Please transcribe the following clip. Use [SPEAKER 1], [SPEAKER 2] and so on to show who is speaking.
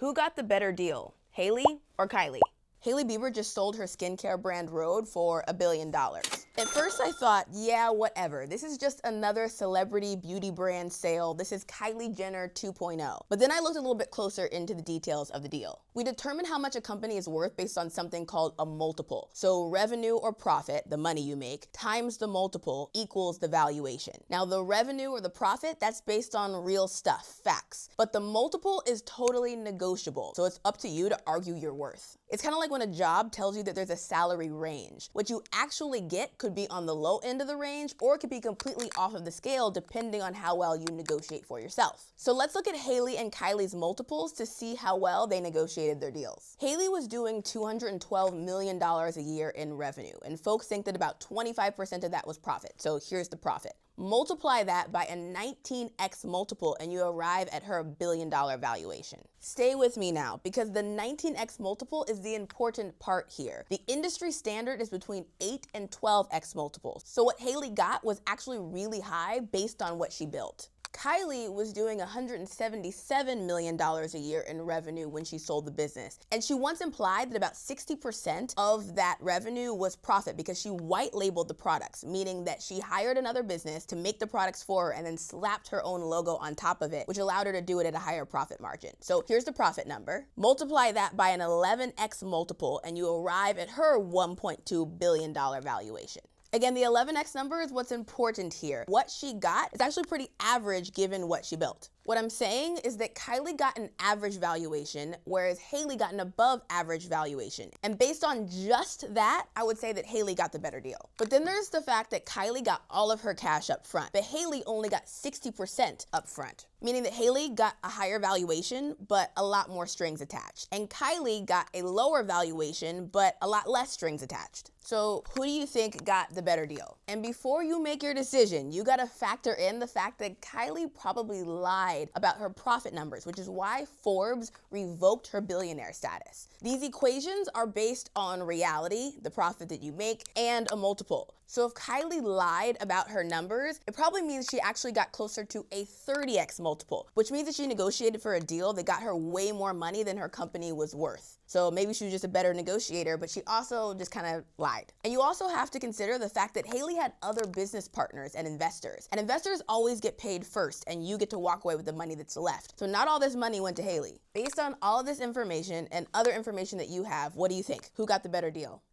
[SPEAKER 1] Who got the better deal, Hailey or Kylie? Hailey Bieber just sold her skincare brand Rhode for $1 billion. At first I thought, yeah, whatever. This is just another celebrity beauty brand sale. This is Kylie Jenner 2.0. But then I looked a little bit closer into the details of the deal. We determine how much a company is worth based on something called a multiple. So revenue or profit, the money you make, times the multiple equals the valuation. Now the revenue or the profit, that's based on real stuff, facts. But the multiple is totally negotiable. So it's up to you to argue your worth. It's kind of like when a job tells you that there's a salary range. What you actually get could be on the low end of the range, or it could be completely off of the scale depending on how well you negotiate for yourself. So let's look at Hailey and Kylie's multiples to see how well they negotiated their deals. Hailey was doing $212 million a year in revenue, and folks think that about 25% of that was profit. So here's the profit. Multiply that by a 19x multiple and you arrive at her $1 billion valuation. Stay with me now, because the 19x multiple is the important part here. The industry standard is between 8 and 12x multiples. So what Hailey got was actually really high based on what she built. Kylie was doing $177 million a year in revenue when she sold the business. And she once implied that about 60% of that revenue was profit because she white labeled the products, meaning that she hired another business to make the products for her and then slapped her own logo on top of it, which allowed her to do it at a higher profit margin. So here's the profit number. Multiply that by an 11x multiple and you arrive at her $1.2 billion valuation. Again, the 11x number is what's important here. What she got is actually pretty average given what she built. What I'm saying is that Kylie got an average valuation, whereas Hailey got an above average valuation. And based on just that, I would say that Hailey got the better deal. But then there's the fact that Kylie got all of her cash up front, but Hailey only got 60% up front, meaning that Hailey got a higher valuation, but a lot more strings attached. And Kylie got a lower valuation, but a lot less strings attached. So who do you think got the better deal? And before you make your decision, you gotta factor in the fact that Kylie probably lied about her profit numbers, which is why Forbes revoked her billionaire status. These equations are based on reality, the profit that you make, and a multiple. So if Kylie lied about her numbers, it probably means she actually got closer to a 30x multiple, which means that she negotiated for a deal that got her way more money than her company was worth. So maybe she was just a better negotiator, but she also just kind of lied. And you also have to consider the fact that Hailey had other business partners and investors always get paid first, and you get to walk away with the money that's left. So not all this money went to Hailey. Based on all of this information and other information that you have, what do you think? Who got the better deal?